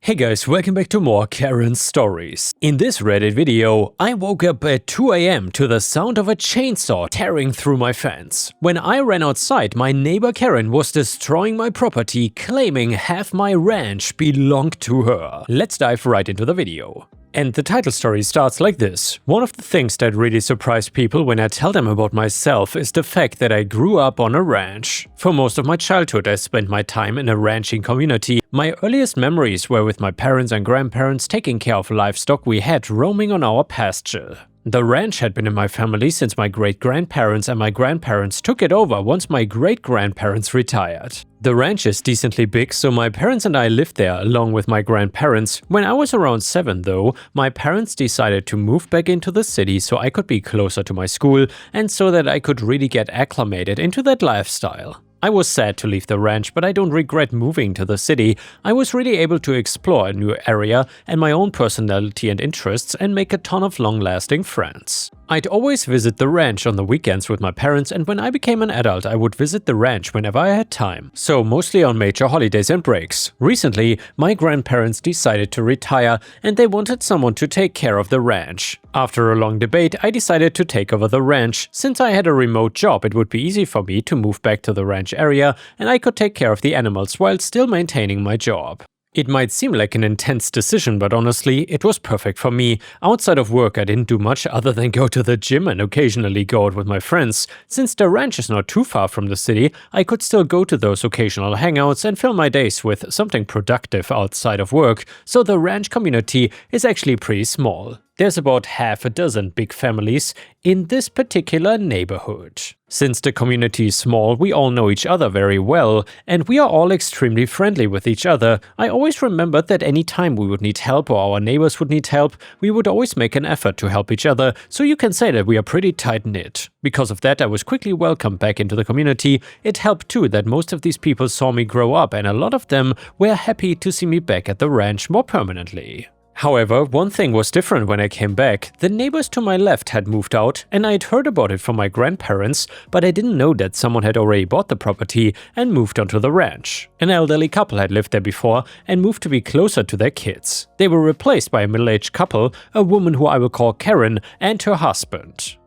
Hey guys, welcome back to more Karen stories. In this Reddit video, I woke up at 2 AM to the sound of a chainsaw tearing through my fence. When I ran outside, my neighbor Karen was destroying my property, claiming half my ranch belonged to her. Let's dive right into the video. And the title story starts like this. One of the things that really surprise people when I tell them about myself is the fact that I grew up on a ranch. For most of my childhood, I spent my time in a ranching community. My earliest memories were with my parents and grandparents taking care of livestock we had roaming on our pasture. The ranch had been in my family since my great-grandparents and my grandparents took it over once my great-grandparents retired. The ranch is decently big, so my parents and I lived there along with my grandparents. When I was around 7 though, my parents decided to move back into the city so I could be closer to my school and so that I could really get acclimated into that lifestyle. I was sad to leave the ranch, but I don't regret moving to the city. I was really able to explore a new area and my own personality and interests and make a ton of long-lasting friends. I'd always visit the ranch on the weekends with my parents, and when I became an adult I would visit the ranch whenever I had time. So mostly on major holidays and breaks. Recently, my grandparents decided to retire and they wanted someone to take care of the ranch. After a long debate, I decided to take over the ranch. Since I had a remote job, it would be easy for me to move back to the ranch area and I could take care of the animals while still maintaining my job. It might seem like an intense decision, but honestly, it was perfect for me. Outside of work, I didn't do much other than go to the gym and occasionally go out with my friends. Since the ranch is not too far from the city, I could still go to those occasional hangouts and fill my days with something productive outside of work, so the ranch community is actually pretty small. There's about half a dozen big families in this particular neighborhood. Since the community is small, we all know each other very well, and we are all extremely friendly with each other. I always remembered that any time we would need help or our neighbors would need help, we would always make an effort to help each other, so you can say that we are pretty tight-knit. Because of that, I was quickly welcomed back into the community. It helped too that most of these people saw me grow up, and a lot of them were happy to see me back at the ranch more permanently. However, one thing was different when I came back. The neighbors to my left had moved out and I'd heard about it from my grandparents, but I didn't know that someone had already bought the property and moved onto the ranch. An elderly couple had lived there before and moved to be closer to their kids. They were replaced by a middle-aged couple, a woman who I will call Karen, and her husband.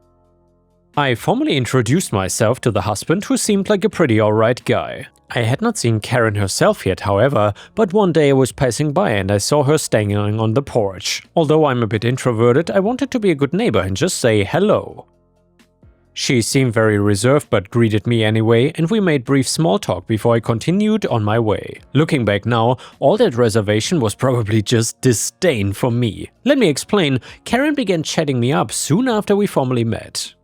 I formally introduced myself to the husband, who seemed like a pretty alright guy. I had not seen Karen herself yet, however, but one day I was passing by and I saw her standing on the porch. Although I'm a bit introverted, I wanted to be a good neighbor and just say hello. She seemed very reserved but greeted me anyway, and we made brief small talk before I continued on my way. Looking back now, all that reservation was probably just disdain for me. Let me explain. Karen began chatting me up soon after we formally met.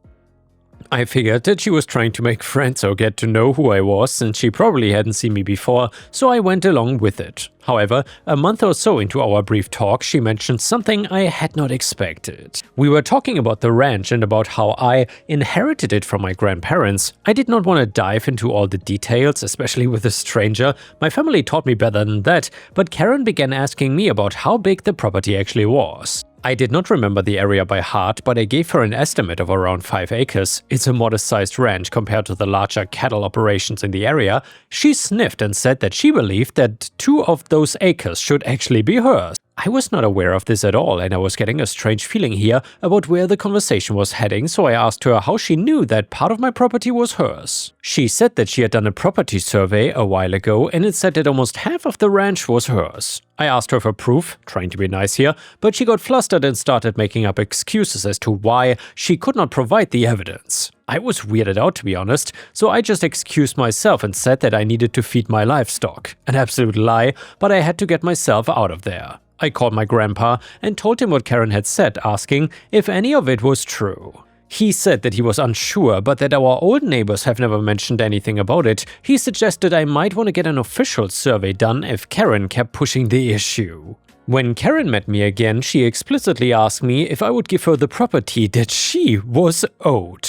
I figured that she was trying to make friends or get to know who I was, since she probably hadn't seen me before, so I went along with it. However, a month or so into our brief talk, she mentioned something I had not expected. We were talking about the ranch and about how I inherited it from my grandparents. I did not want to dive into all the details, especially with a stranger. My family taught me better than that, but Karen began asking me about how big the property actually was. I did not remember the area by heart, but I gave her an estimate of around 5 acres. It's a modest-sized ranch compared to the larger cattle operations in the area. She sniffed and said that she believed that 2 of those acres should actually be hers. I was not aware of this at all, and I was getting a strange feeling here about where the conversation was heading, so I asked her how she knew that part of my property was hers. She said that she had done a property survey a while ago, and it said that almost half of the ranch was hers. I asked her for proof, trying to be nice here, but she got flustered and started making up excuses as to why she could not provide the evidence. I was weirded out, to be honest, so I just excused myself and said that I needed to feed my livestock. An absolute lie, but I had to get myself out of there. I called my grandpa and told him what Karen had said, asking if any of it was true. He said that he was unsure, but that our old neighbors have never mentioned anything about it. He suggested I might want to get an official survey done if Karen kept pushing the issue. When Karen met me again, she explicitly asked me if I would give her the property that she was owed.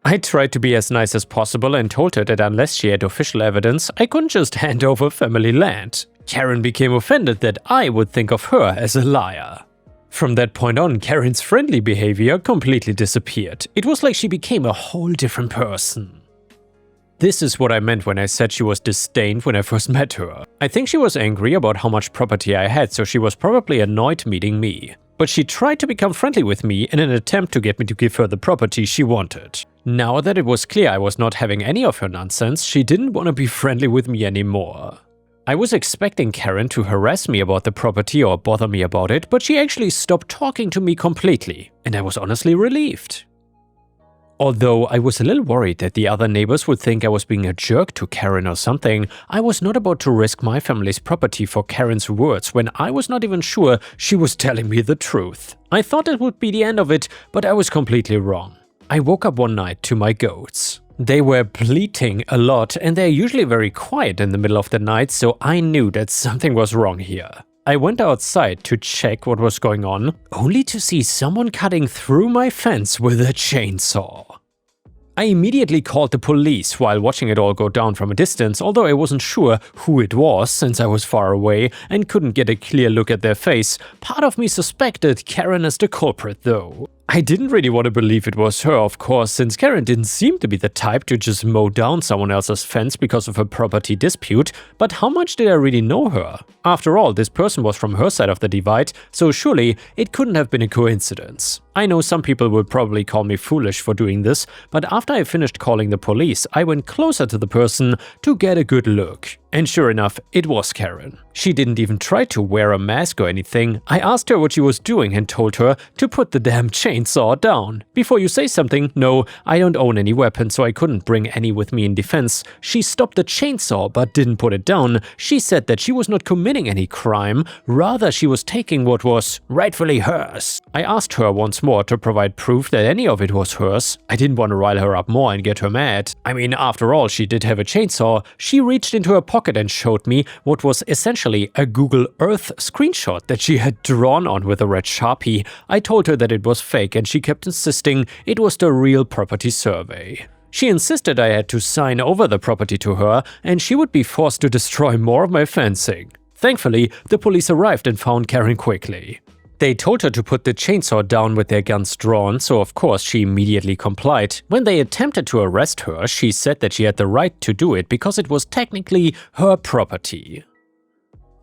I tried to be as nice as possible and told her that unless she had official evidence, I couldn't just hand over family land. Karen became offended that I would think of her as a liar. From that point on, Karen's friendly behavior completely disappeared. It was like she became a whole different person. This is what I meant when I said she was disdained when I first met her. I think she was angry about how much property I had, so she was probably annoyed meeting me. But she tried to become friendly with me in an attempt to get me to give her the property she wanted. Now that it was clear I was not having any of her nonsense, she didn't want to be friendly with me anymore. I was expecting Karen to harass me about the property or bother me about it, but she actually stopped talking to me completely, and I was honestly relieved. Although I was a little worried that the other neighbors would think I was being a jerk to Karen or something, I was not about to risk my family's property for Karen's words when I was not even sure she was telling me the truth. I thought it would be the end of it, but I was completely wrong. I woke up one night to my goats. They were bleating a lot and they're usually very quiet in the middle of the night, so I knew that something was wrong here. I went outside to check what was going on, only to see someone cutting through my fence with a chainsaw. I immediately called the police while watching it all go down from a distance, although I wasn't sure who it was since I was far away and couldn't get a clear look at their face. Part of me suspected Karen as the culprit though. I didn't really want to believe it was her, of course, since Karen didn't seem to be the type to just mow down someone else's fence because of a property dispute, but how much did I really know her? After all, this person was from her side of the divide, so surely it couldn't have been a coincidence. I know some people would probably call me foolish for doing this, but after I finished calling the police, I went closer to the person to get a good look. And sure enough, it was Karen. She didn't even try to wear a mask or anything. I asked her what she was doing and told her to put the damn chainsaw down. Before you say something, no, I don't own any weapons, so I couldn't bring any with me in defense. She stopped the chainsaw but didn't put it down. She said that she was not committing any crime, rather she was taking what was rightfully hers. I asked her once more to provide proof that any of it was hers. I didn't want to rile her up more and get her mad. I mean, after all, she did have a chainsaw. She reached into her pocket and showed me what was essentially a Google Earth screenshot that she had drawn on with a red Sharpie. I told her that it was fake and she kept insisting it was the real property survey. She insisted I had to sign over the property to her and she would be forced to destroy more of my fencing. Thankfully, the police arrived and found Karen quickly. They told her to put the chainsaw down with their guns drawn, so of course she immediately complied. When they attempted to arrest her, she said that she had the right to do it because it was technically her property.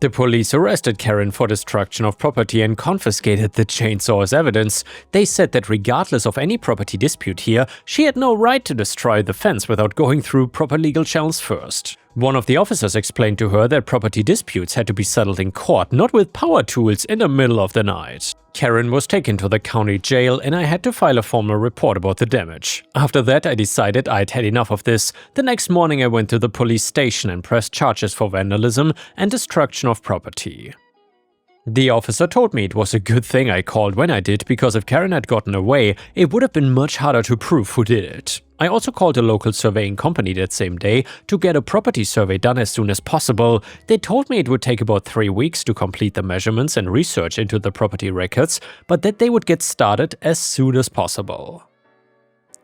The police arrested Karen for destruction of property and confiscated the chainsaw as evidence. They said that regardless of any property dispute here, she had no right to destroy the fence without going through proper legal channels first. One of the officers explained to her that property disputes had to be settled in court, not with power tools in the middle of the night. Karen was taken to the county jail and I had to file a formal report about the damage. After that, I decided I'd had enough of this. The next morning I went to the police station and pressed charges for vandalism and destruction of property. The officer told me it was a good thing I called when I did, because if Karen had gotten away, it would have been much harder to prove who did it. I also called a local surveying company that same day to get a property survey done as soon as possible. They told me it would take about 3 weeks to complete the measurements and research into the property records, but that they would get started as soon as possible.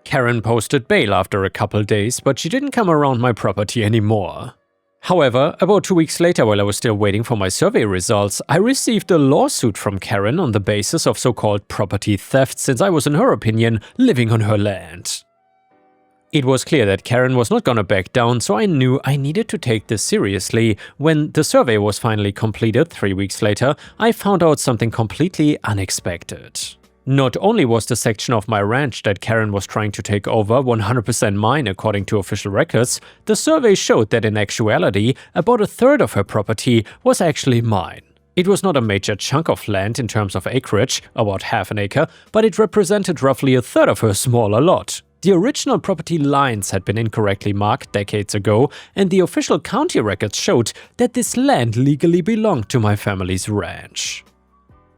Karen posted bail after a couple days, but she didn't come around my property anymore. However, about 2 weeks later, while I was still waiting for my survey results, I received a lawsuit from Karen on the basis of so-called property theft, since I was, in her opinion, living on her land. It was clear that Karen was not gonna back down, so I knew I needed to take this seriously. When the survey was finally completed 3 weeks later, I found out something completely unexpected. Not only was the section of my ranch that Karen was trying to take over 100% mine according to official records, the survey showed that in actuality, about a third of her property was actually mine. It was not a major chunk of land in terms of acreage, about half an acre, but it represented roughly a third of her smaller lot. The original property lines had been incorrectly marked decades ago, and the official county records showed that this land legally belonged to my family's ranch.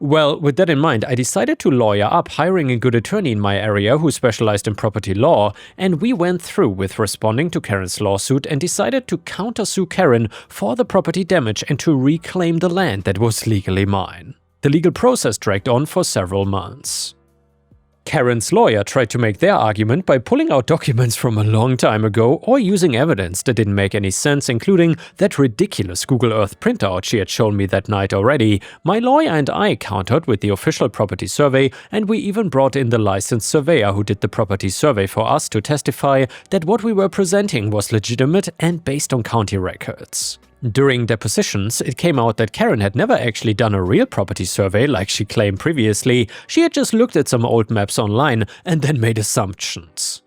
Well, with that in mind, I decided to lawyer up, hiring a good attorney in my area who specialized in property law, and we went through with responding to Karen's lawsuit and decided to countersue Karen for the property damage and to reclaim the land that was legally mine. The legal process dragged on for several months. Karen's lawyer tried to make their argument by pulling out documents from a long time ago or using evidence that didn't make any sense, including that ridiculous Google Earth printout she had shown me that night already. My lawyer and I countered with the official property survey, and we even brought in the licensed surveyor who did the property survey for us to testify that what we were presenting was legitimate and based on county records. During depositions, it came out that Karen had never actually done a real property survey like she claimed previously. She had just looked at some old maps online and then made assumptions.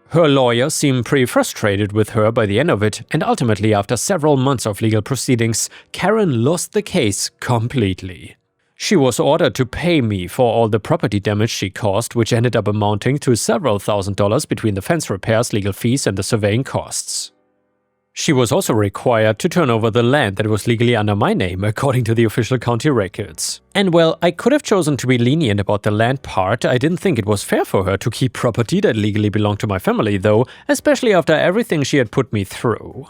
Her lawyer seemed pretty frustrated with her by the end of it, and ultimately, after several months of legal proceedings, Karen lost the case completely. She was ordered to pay me for all the property damage she caused, which ended up amounting to several $1,000s between the fence repairs, legal fees, and the surveying costs. She was also required to turn over the land that was legally under my name, according to the official county records. And well, I could have chosen to be lenient about the land part. I didn't think it was fair for her to keep property that legally belonged to my family though, especially after everything she had put me through.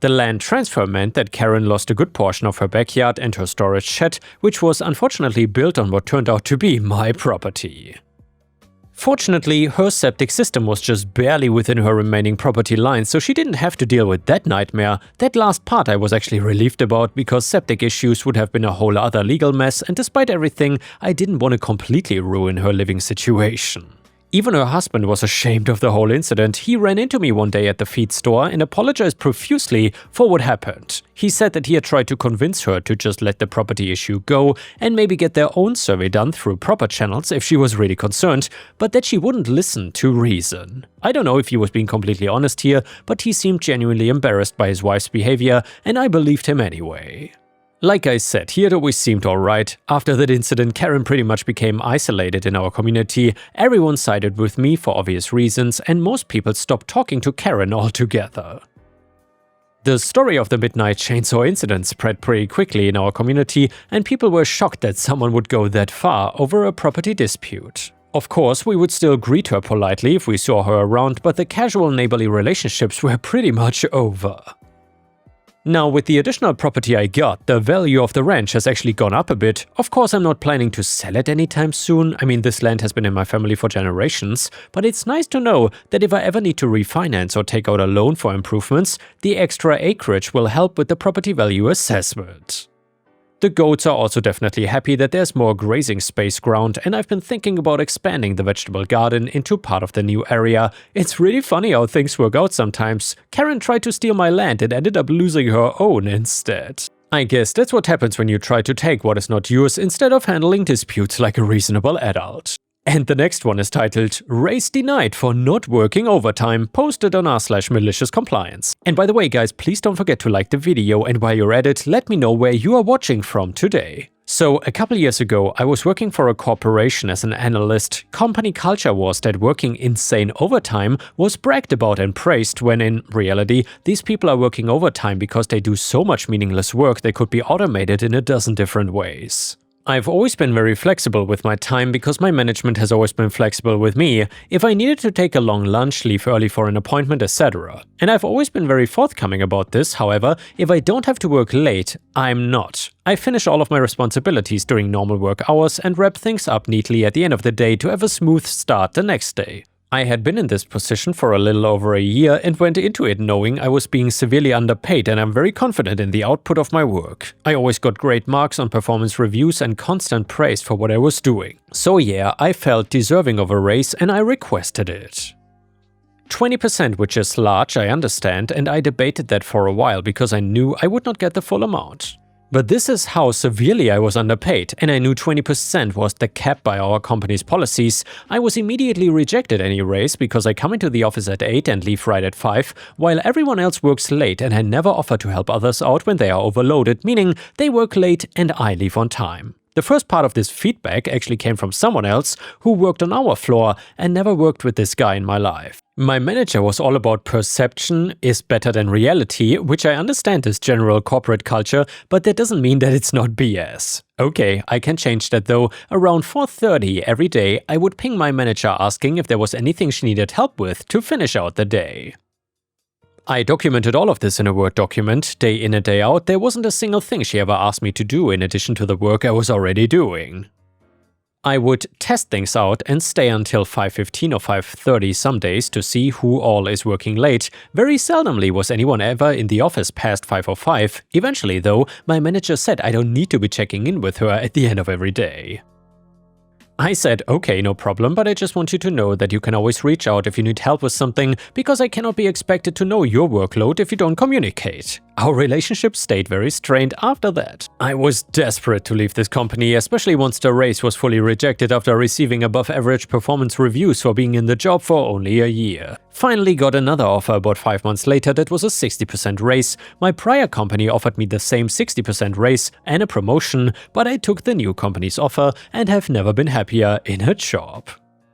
The land transfer meant that Karen lost a good portion of her backyard and her storage shed, which was unfortunately built on what turned out to be my property. Fortunately, her septic system was just barely within her remaining property line, so she didn't have to deal with that nightmare. That last part I was actually relieved about, because septic issues would have been a whole other legal mess, and despite everything, I didn't want to completely ruin her living situation. Even her husband was ashamed of the whole incident. He ran into me one day at the feed store and apologized profusely for what happened. He said that he had tried to convince her to just let the property issue go and maybe get their own survey done through proper channels if she was really concerned, but that she wouldn't listen to reason. I don't know if he was being completely honest here, but he seemed genuinely embarrassed by his wife's behavior, and I believed him anyway. Like I said, he had always seemed alright. After that incident, Karen pretty much became isolated in our community. Everyone sided with me for obvious reasons, and most people stopped talking to Karen altogether. The story of the midnight chainsaw incident spread pretty quickly in our community, and people were shocked that someone would go that far over a property dispute. Of course, we would still greet her politely if we saw her around, but the casual neighborly relationships were pretty much over. Now, with the additional property I got, the value of the ranch has actually gone up a bit. Of course, I'm not planning to sell it anytime soon. I mean, this land has been in my family for generations, but it's nice to know that if I ever need to refinance or take out a loan for improvements, the extra acreage will help with the property value assessment. The goats are also definitely happy that there's more grazing space ground, and I've been thinking about expanding the vegetable garden into part of the new area. It's really funny how things work out sometimes. Karen tried to steal my land and ended up losing her own instead. I guess that's what happens when you try to take what is not yours instead of handling disputes like a reasonable adult. And the next one is titled "Raise Denied for Not Working Overtime," posted on r/malicious compliance. And by the way guys, please don't forget to like the video, and while you're at it, let me know where you are watching from today. So, a couple years ago, I was working for a corporation as an analyst. Company culture was that working insane overtime was bragged about and praised, when in reality, these people are working overtime because they do so much meaningless work that could be automated in a dozen different ways. I've always been very flexible with my time because my management has always been flexible with me if I needed to take a long lunch, leave early for an appointment, etc. And I've always been very forthcoming about this. However, if I don't have to work late, I'm not. I finish all of my responsibilities during normal work hours and wrap things up neatly at the end of the day to have a smooth start the next day. I had been in this position for a little over a year and went into it knowing I was being severely underpaid, and I'm very confident in the output of my work. I always got great marks on performance reviews and constant praise for what I was doing. So yeah, I felt deserving of a raise and I requested it. 20%, which is large, I understand, and I debated that for a while because I knew I would not get the full amount. But this is how severely I was underpaid, and I knew 20% was the cap by our company's policies. I was immediately rejected any raise because I come into the office at 8 and leave right at 5, while everyone else works late, and I never offer to help others out when they are overloaded, meaning they work late and I leave on time. The first part of this feedback actually came from someone else who worked on our floor and never worked with this guy in my life. My manager was all about perception is better than reality, which I understand is general corporate culture, but that doesn't mean that it's not BS. Okay, I can change that though. Around 4:30 every day, I would ping my manager asking if there was anything she needed help with to finish out the day. I documented all of this in a Word document. Day in and day out, there wasn't a single thing she ever asked me to do in addition to the work I was already doing. I would test things out and stay until 5:15 or 5:30 some days to see who all is working late. Very seldomly was anyone ever in the office past 5:05. Eventually though, my manager said I don't need to be checking in with her at the end of every day. I said, okay, no problem, but I just want you to know that you can always reach out if you need help with something, because I cannot be expected to know your workload if you don't communicate. Our relationship stayed very strained after that. I was desperate to leave this company, especially once the raise was fully rejected after receiving above average performance reviews for being in the job for only a year. Finally got another offer about 5 months later that was a 60% raise. My prior company offered me the same 60% raise and a promotion, but I took the new company's offer and have never been happier in a job.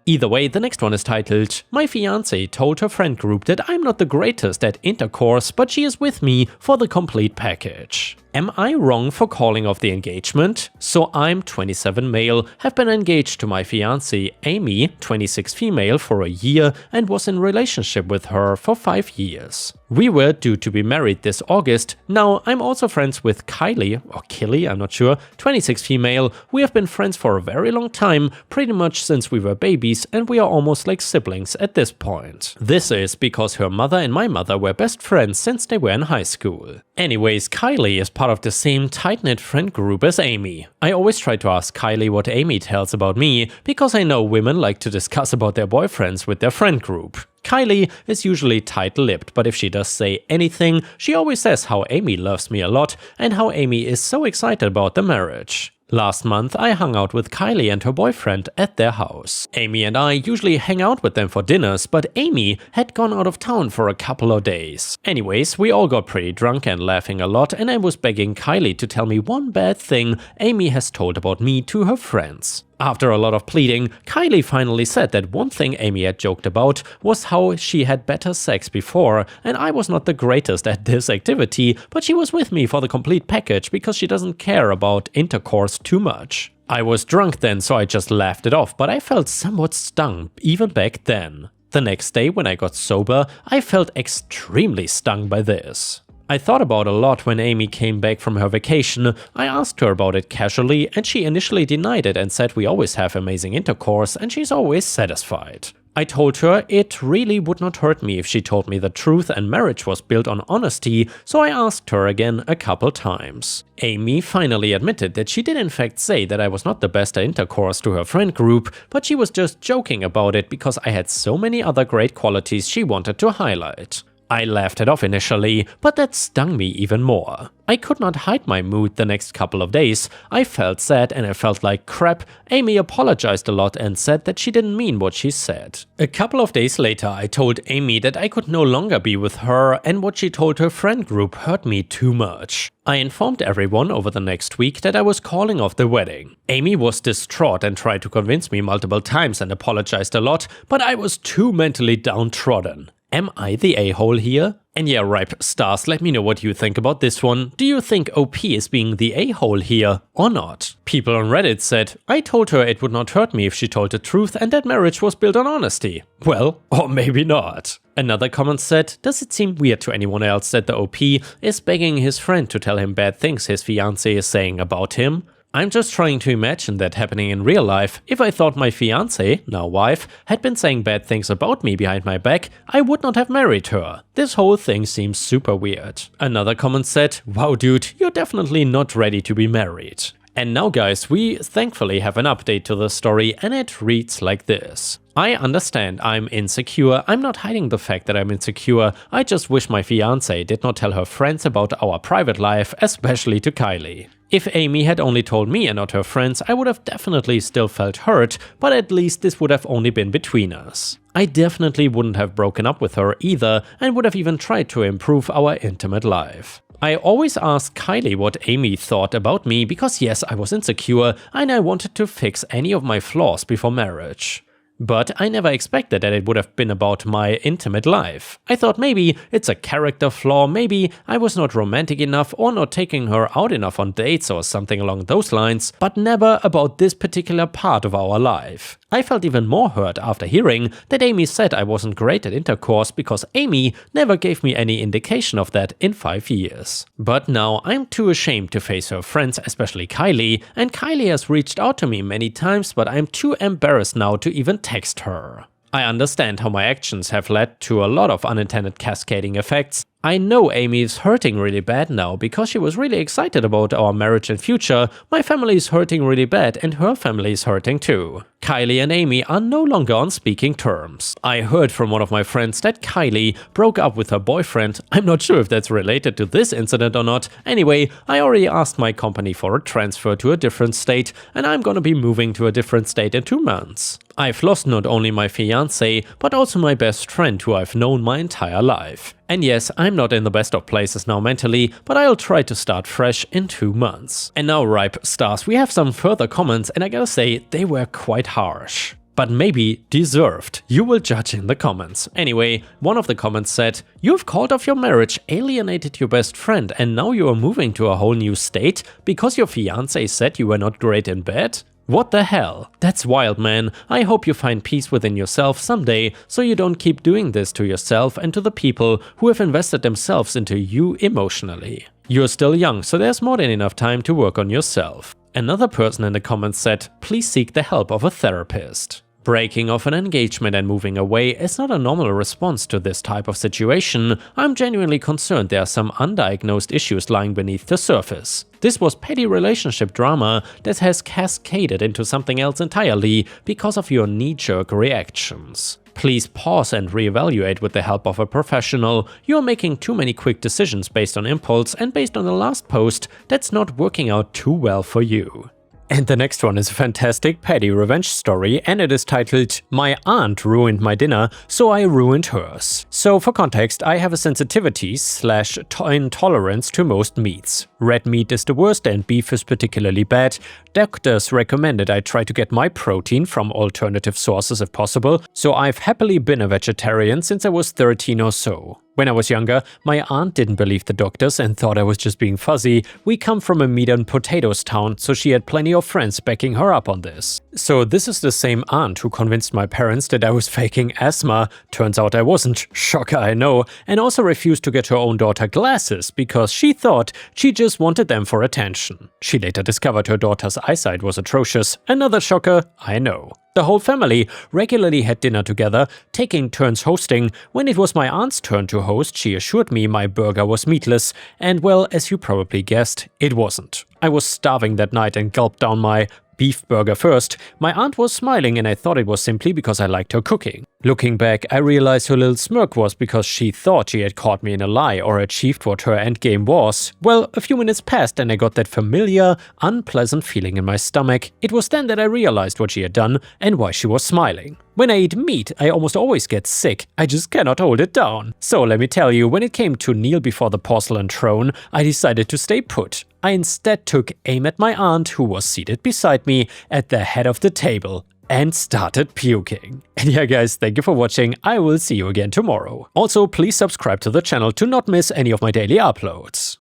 Either way, the next one is titled, My fiancé told her friend group that I'm not the greatest at intercourse, but she is with me for the complete package. Am I wrong for calling off the engagement? So I'm 27 male, have been engaged to my fiancée Amy, 26 female, for a year and was in relationship with her for 5 years. We were due to be married this August. Now I'm also friends with Kylie, or Killy, I'm not sure, 26 female. We have been friends for a very long time, pretty much since we were babies, and we are almost like siblings at this point. This is because her mother and my mother were best friends since they were in high school. Anyways, Kylie is part of the same tight-knit friend group as Amy. I always try to ask Kylie what Amy tells about me, because I know women like to discuss about their boyfriends with their friend group. Kylie is usually tight-lipped, but if she does say anything, she always says how Amy loves me a lot and how Amy is so excited about the marriage. Last month, I hung out with Kylie and her boyfriend at their house. Amy and I usually hang out with them for dinners, but Amy had gone out of town for a couple of days. Anyways, we all got pretty drunk and laughing a lot, and I was begging Kylie to tell me one bad thing Amy has told about me to her friends. After a lot of pleading, Kylie finally said that one thing Amy had joked about was how she had better sex before, and I was not the greatest at this activity, but she was with me for the complete package because she doesn't care about intercourse too much. I was drunk then, so I just laughed it off, but I felt somewhat stung even back then. The next day, when I got sober, I felt extremely stung by this. I thought about it a lot when Amy came back from her vacation. I asked her about it casually and she initially denied it and said we always have amazing intercourse and she's always satisfied. I told her it really would not hurt me if she told me the truth and marriage was built on honesty, so I asked her again a couple times. Amy finally admitted that she did in fact say that I was not the best at intercourse to her friend group, but she was just joking about it because I had so many other great qualities she wanted to highlight. I laughed it off initially, but that stung me even more. I could not hide my mood the next couple of days. I felt sad and I felt like crap. Amy apologized a lot and said that she didn't mean what she said. A couple of days later, I told Amy that I could no longer be with her and what she told her friend group hurt me too much. I informed everyone over the next week that I was calling off the wedding. Amy was distraught and tried to convince me multiple times and apologized a lot, but I was too mentally downtrodden. Am I the a-hole here? And yeah, ripe stars, let me know what you think about this one. Do you think OP is being the a-hole here or not? People on Reddit said, I told her it would not hurt me if she told the truth and that marriage was built on honesty. Well, or maybe not. Another comment said, does it seem weird to anyone else that the OP is begging his friend to tell him bad things his fiancé is saying about him? I'm just trying to imagine that happening in real life. If I thought my fiancé, now wife, had been saying bad things about me behind my back, I would not have married her. This whole thing seems super weird. Another comment said, wow dude, you're definitely not ready to be married. And now guys, we thankfully have an update to the story and it reads like this. I understand I'm insecure. I'm not hiding the fact that I'm insecure. I just wish my fiancé did not tell her friends about our private life, especially to Kylie. If Amy had only told me and not her friends, I would have definitely still felt hurt, but at least this would have only been between us. I definitely wouldn't have broken up with her either and would have even tried to improve our intimate life. I always asked Kylie what Amy thought about me because yes, I was insecure and I wanted to fix any of my flaws before marriage. But I never expected that it would have been about my intimate life. I thought maybe it's a character flaw, maybe I was not romantic enough or not taking her out enough on dates or something along those lines, but never about this particular part of our life. I felt even more hurt after hearing that Amy said I wasn't great at intercourse because Amy never gave me any indication of that in 5 years. But now I'm too ashamed to face her friends, especially Kylie, and Kylie has reached out to me many times, but I'm too embarrassed now to even text her. I understand how my actions have led to a lot of unintended cascading effects. I know Amy is hurting really bad now because she was really excited about our marriage and future. My family is hurting really bad and her family is hurting too. Kylie and Amy are no longer on speaking terms. I heard from one of my friends that Kylie broke up with her boyfriend. I'm not sure if that's related to this incident or not. Anyway, I already asked my company for a transfer to a different state and I'm gonna be moving to a different state in 2 months. I've lost not only my fiancé, but also my best friend who I've known my entire life. And yes, I'm not in the best of places now mentally, but I'll try to start fresh in 2 months. And now, Ripe Stars, we have some further comments and I gotta say, they were quite harsh. But maybe deserved. You will judge in the comments. Anyway, one of the comments said, "You've called off your marriage, alienated your best friend, and now you are moving to a whole new state because your fiancé said you were not great in bed? What the hell? That's wild, man. I hope you find peace within yourself someday, so you don't keep doing this to yourself and to the people who have invested themselves into you emotionally. You're still young, so there's more than enough time to work on yourself." Another person in the comments said, "Please seek the help of a therapist." Breaking off an engagement and moving away is not a normal response to this type of situation. I'm genuinely concerned there are some undiagnosed issues lying beneath the surface. This was petty relationship drama that has cascaded into something else entirely because of your knee-jerk reactions. Please pause and reevaluate with the help of a professional. You're making too many quick decisions based on impulse and based on the last post that's not working out too well for you. And the next one is a fantastic petty revenge story and it is titled "My Aunt Ruined My Dinner, so I Ruined Hers." So for context, I have a sensitivity/intolerance to most meats. Red meat is the worst and beef is particularly bad. Doctors recommended I try to get my protein from alternative sources if possible, so I've happily been a vegetarian since I was 13 or so. When I was younger, my aunt didn't believe the doctors and thought I was just being fuzzy. We come from a meat and potatoes town, so she had plenty of friends backing her up on this. So this is the same aunt who convinced my parents that I was faking asthma. Turns out I wasn't. Shocker, I know. And also refused to get her own daughter glasses because she thought she just wanted them for attention. She later discovered her daughter's eyesight was atrocious. Another shocker, I know. The whole family regularly had dinner together, taking turns hosting. When it was my aunt's turn to host, she assured me my burger was meatless, and well, as you probably guessed, it wasn't. I was starving that night and gulped down my beef burger first. My aunt was smiling and I thought it was simply because I liked her cooking. Looking back, I realized her little smirk was because she thought she had caught me in a lie or achieved what her endgame was. Well, a few minutes passed and I got that familiar, unpleasant feeling in my stomach. It was then that I realized what she had done and why she was smiling. When I eat meat, I almost always get sick. I just cannot hold it down. So let me tell you, when it came to kneel before the porcelain throne, I decided to stay put. I instead took aim at my aunt, who was seated beside me at the head of the table, and started puking. And yeah guys, thank you for watching. I will see you again tomorrow. Also, please subscribe to the channel to not miss any of my daily uploads.